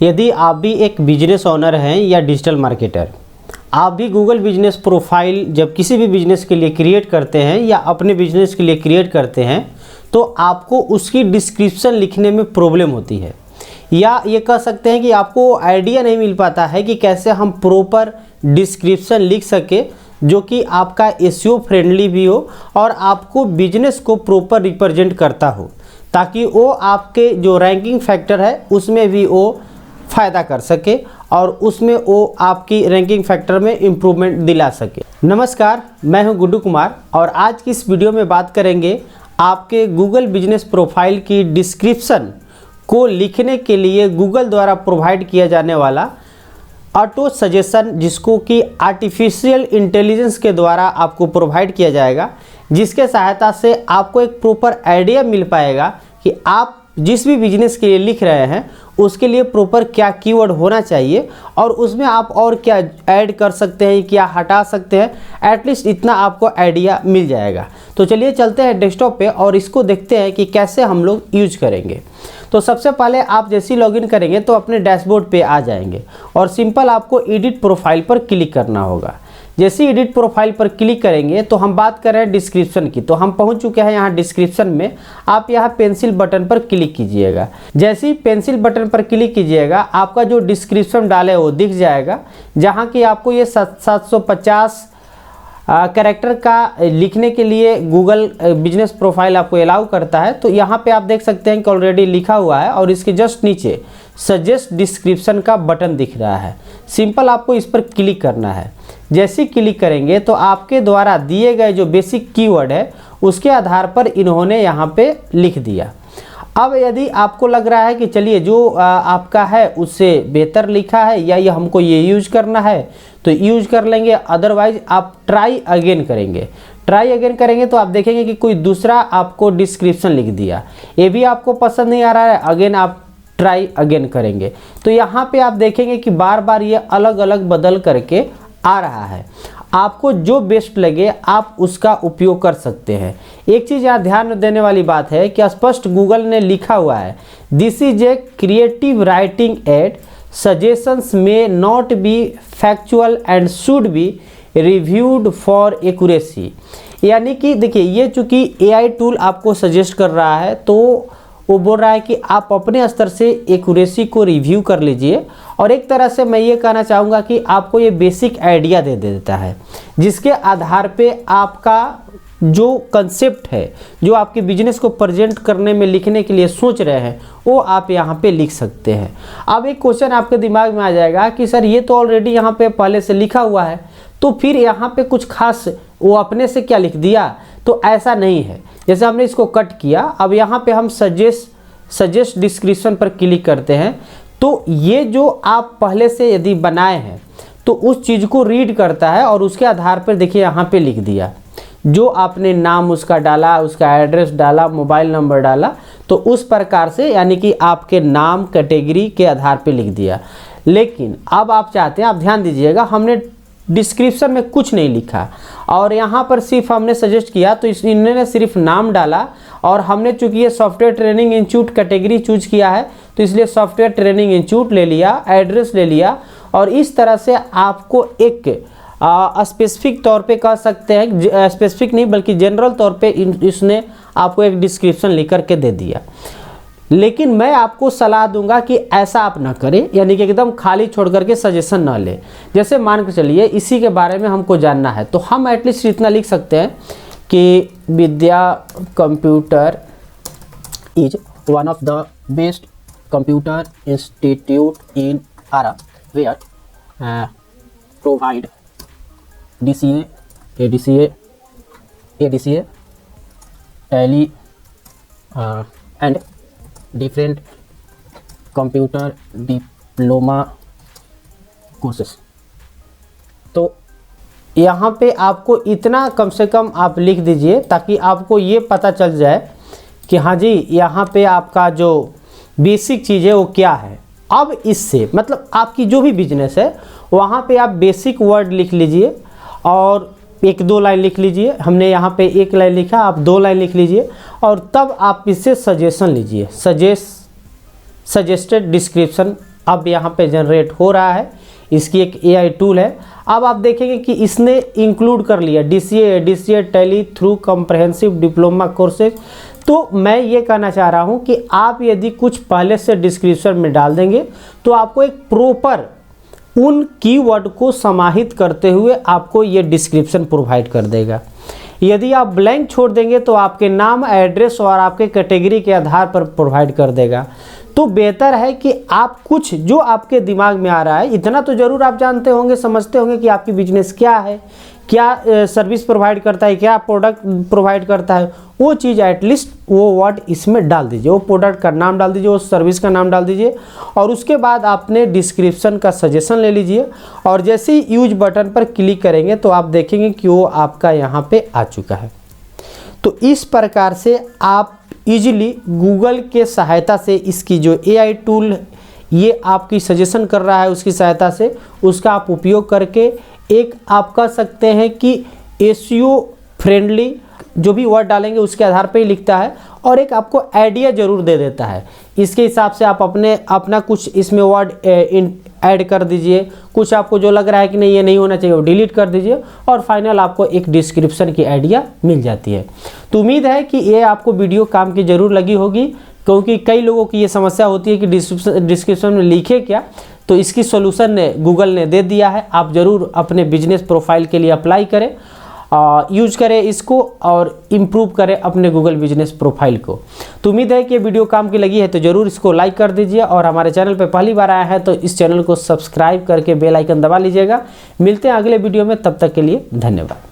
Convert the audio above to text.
यदि आप भी एक बिजनेस ओनर हैं या डिजिटल मार्केटर, आप भी गूगल बिजनेस प्रोफाइल जब किसी भी बिजनेस के लिए क्रिएट करते हैं या अपने बिजनेस के लिए क्रिएट करते हैं तो आपको उसकी डिस्क्रिप्शन लिखने में प्रॉब्लम होती है, या ये कह सकते हैं कि आपको आइडिया नहीं मिल पाता है कि कैसे हम प्रॉपर डिस्क्रिप्शन लिख सके जो कि आपका एसईओ फ्रेंडली भी हो और आपको बिजनेस को प्रॉपर रिप्रेजेंट करता हो, ताकि वो आपके जो रैंकिंग फैक्टर है उसमें भी वो फ़ायदा कर सके और उसमें वो आपकी रैंकिंग फैक्टर में इम्प्रूवमेंट दिला सके। नमस्कार, मैं हूं गुड्डू कुमार और आज की इस वीडियो में बात करेंगे आपके गूगल बिजनेस प्रोफाइल की डिस्क्रिप्शन को लिखने के लिए गूगल द्वारा प्रोवाइड किया जाने वाला ऑटो सजेशन, जिसको कि आर्टिफिशियल इंटेलिजेंस के द्वारा आपको प्रोवाइड किया जाएगा, जिसके सहायता से आपको एक प्रॉपर आइडिया मिल पाएगा कि आप जिस भी बिजनेस के लिए लिख रहे हैं उसके लिए प्रॉपर क्या कीवर्ड होना चाहिए और उसमें आप और क्या ऐड कर सकते हैं, क्या हटा सकते हैं, एटलीस्ट इतना आपको आइडिया मिल जाएगा। तो चलिए चलते हैं डेस्कटॉप पे और इसको देखते हैं कि कैसे हम लोग यूज करेंगे। तो सबसे पहले आप जैसे ही लॉगिन करेंगे तो अपने डैशबोर्ड पे आ जाएंगे और सिंपल आपको एडिट प्रोफाइल पर क्लिक करना होगा। जैसे ही एडिट प्रोफाइल पर क्लिक करेंगे तो हम बात कर रहे हैं डिस्क्रिप्शन की, तो हम पहुंच चुके हैं यहाँ डिस्क्रिप्शन में। आप यहाँ पेंसिल बटन पर क्लिक कीजिएगा। जैसे ही पेंसिल बटन पर क्लिक कीजिएगा आपका जो डिस्क्रिप्शन डाले वो दिख जाएगा, जहाँ की आपको ये 750 कैरेक्टर का लिखने के लिए गूगल बिजनेस प्रोफाइल आपको अलाउ करता है। तो यहाँ पे आप देख सकते हैं कि ऑलरेडी लिखा हुआ है और इसके जस्ट नीचे सजेस्ट डिस्क्रिप्शन का बटन दिख रहा है। सिंपल आपको इस पर क्लिक करना है। जैसे क्लिक करेंगे तो आपके द्वारा दिए गए जो बेसिक कीवर्ड है उसके आधार पर इन्होंने यहाँ पे लिख दिया। अब यदि आपको लग रहा है कि चलिए जो आपका है उससे बेहतर लिखा है या ये हमको ये यूज करना है तो यूज कर लेंगे, अदरवाइज आप ट्राई अगेन करेंगे। ट्राई अगेन करेंगे तो आप देखेंगे कि कोई दूसरा आपको डिस्क्रिप्शन लिख दिया, ये भी आपको पसंद नहीं आ रहा है, अगेन आप ट्राई अगेन करेंगे। तो यहाँ पे आप देखेंगे कि बार बार ये अलग अलग बदल करके आ रहा है। आपको जो बेस्ट लगे आप उसका उपयोग कर सकते हैं। एक चीज़ यहाँ ध्यान देने वाली बात है कि स्पष्ट गूगल ने लिखा हुआ है, this is a creative writing aid, suggestions may not be factual and should be reviewed for accuracy. यानी कि देखिए, ये चूँकि एआई टूल आपको सजेस्ट कर रहा है तो वो बोल रहा है कि आप अपने स्तर से एक्यूरेसी को रिव्यू कर लीजिए। और एक तरह से मैं ये कहना चाहूँगा कि आपको ये बेसिक आइडिया दे देता है, जिसके आधार पे आपका जो कंसेप्ट है, जो आपके बिजनेस को प्रेजेंट करने में लिखने के लिए सोच रहे हैं, वो आप यहाँ पे लिख सकते हैं। अब एक क्वेश्चन आपके दिमाग में आ जाएगा कि सर ये तो ऑलरेडी यहाँ पे पहले से लिखा हुआ है, तो फिर यहाँ पे कुछ खास वो अपने से क्या लिख दिया? तो ऐसा नहीं है। जैसे हमने इसको कट किया, अब यहाँ पे हम सजेस्ट डिस्क्रिप्शन पर क्लिक करते हैं तो ये जो आप पहले से यदि बनाए हैं तो उस चीज़ को रीड करता है और उसके आधार पर देखिए यहाँ पे लिख दिया जो आपने नाम उसका डाला, उसका एड्रेस डाला, मोबाइल नंबर डाला, तो उस प्रकार से यानी कि आपके नाम कैटेगरी के आधार पे लिख दिया। लेकिन अब आप चाहते हैं, आप ध्यान दीजिएगा, हमने डिस्क्रिप्शन में कुछ नहीं लिखा और यहाँ पर सिर्फ हमने सजेस्ट किया तो इन्होंने सिर्फ नाम डाला और हमने चूँकि ये software training institute category choose किया है तो इसलिए सॉफ्टवेयर ट्रेनिंग इंस्टीट्यूट ले लिया, एड्रेस ले लिया और इस तरह से आपको एक स्पेसिफिक तौर पे कह सकते हैं, स्पेसिफिक नहीं बल्कि जनरल तौर पे इसने आपको एक डिस्क्रिप्शन लिख करके दे दिया। लेकिन मैं आपको सलाह दूंगा कि ऐसा आप ना करें, यानी कि एकदम खाली छोड़ करके सजेशन ना लें। जैसे मान के चलिए इसी के बारे में हमको जानना है तो हम एटलीस्ट इतना लिख सकते हैं कि Vidya computer is one of the best computer institute in Arrah where provide DCA, ADCA, Tally and different computer diploma courses। तो यहाँ पे आपको इतना कम से कम आप लिख दीजिए ताकि आपको ये पता चल जाए कि हाँ जी यहाँ पे आपका जो बेसिक चीज़ है वो क्या है। अब इससे मतलब आपकी जो भी बिजनेस है वहाँ पे आप बेसिक वर्ड लिख लीजिए और एक दो लाइन लिख लीजिए। हमने यहाँ पे एक लाइन लिखा, आप 2 लाइन लिख लीजिए और तब आप इससे सजेशन लीजिए, सजेस्टेड डिस्क्रिप्शन अब यहाँ पे जनरेट हो रहा है। इसकी एक AI टूल है। अब आप देखेंगे कि इसने इंक्लूड कर लिया DCA tally through comprehensive diploma courses. तो मैं ये कहना चाह रहा हूँ कि आप यदि कुछ पहले से डिस्क्रिप्शन में डाल देंगे तो आपको एक प्रॉपर उन कीवर्ड को समाहित करते हुए आपको ये डिस्क्रिप्शन प्रोवाइड कर देगा। यदि आप ब्लैंक छोड़ देंगे तो आपके नाम, एड्रेस और आपके कैटेगरी के आधार पर प्रोवाइड कर देगा। तो बेहतर है कि आप कुछ जो आपके दिमाग में आ रहा है, इतना तो ज़रूर आप जानते होंगे, समझते होंगे कि आपकी बिजनेस क्या है, क्या सर्विस प्रोवाइड करता है, क्या प्रोडक्ट प्रोवाइड करता है, वो चीज़ एटलीस्ट वो वर्ड इसमें डाल दीजिए, वो प्रोडक्ट का नाम डाल दीजिए, वो सर्विस का नाम डाल दीजिए और उसके बाद आपने डिस्क्रिप्शन का सजेशन ले लीजिए और जैसे ही यूज बटन पर क्लिक करेंगे तो आप देखेंगे कि वो आपका यहाँ पे आ चुका है। तो इस प्रकार से आप इजीली गूगल के सहायता से इसकी जो AI टूल ये आपकी सजेशन कर रहा है उसकी सहायता से उसका आप उपयोग करके एक आप कह सकते हैं कि SEO फ्रेंडली जो भी वर्ड डालेंगे उसके आधार पे ही लिखता है और एक आपको आइडिया ज़रूर दे देता है। इसके हिसाब से आप अपना कुछ इसमें वर्ड ऐड कर दीजिए, कुछ आपको जो लग रहा है कि नहीं ये नहीं होना चाहिए वो डिलीट कर दीजिए और फाइनल आपको एक डिस्क्रिप्शन की आइडिया मिल जाती है। तो उम्मीद है कि ये आपको वीडियो काम की ज़रूर लगी होगी, क्योंकि कई लोगों की ये समस्या होती है कि डिस्क्रिप्शन में लिखे क्या, तो इसकी सॉल्यूशन गूगल ने दे दिया है। आप ज़रूर अपने बिजनेस प्रोफाइल के लिए अप्लाई करें, यूज करें इसको और इम्प्रूव करें अपने गूगल बिजनेस प्रोफाइल को। तो उम्मीद है कि ये वीडियो काम की लगी है तो ज़रूर इसको लाइक कर दीजिए और हमारे चैनल पर पहली बार आया है तो इस चैनल को सब्सक्राइब करके बेल आइकन दबा लीजिएगा। मिलते हैं अगले वीडियो में, तब तक के लिए धन्यवाद।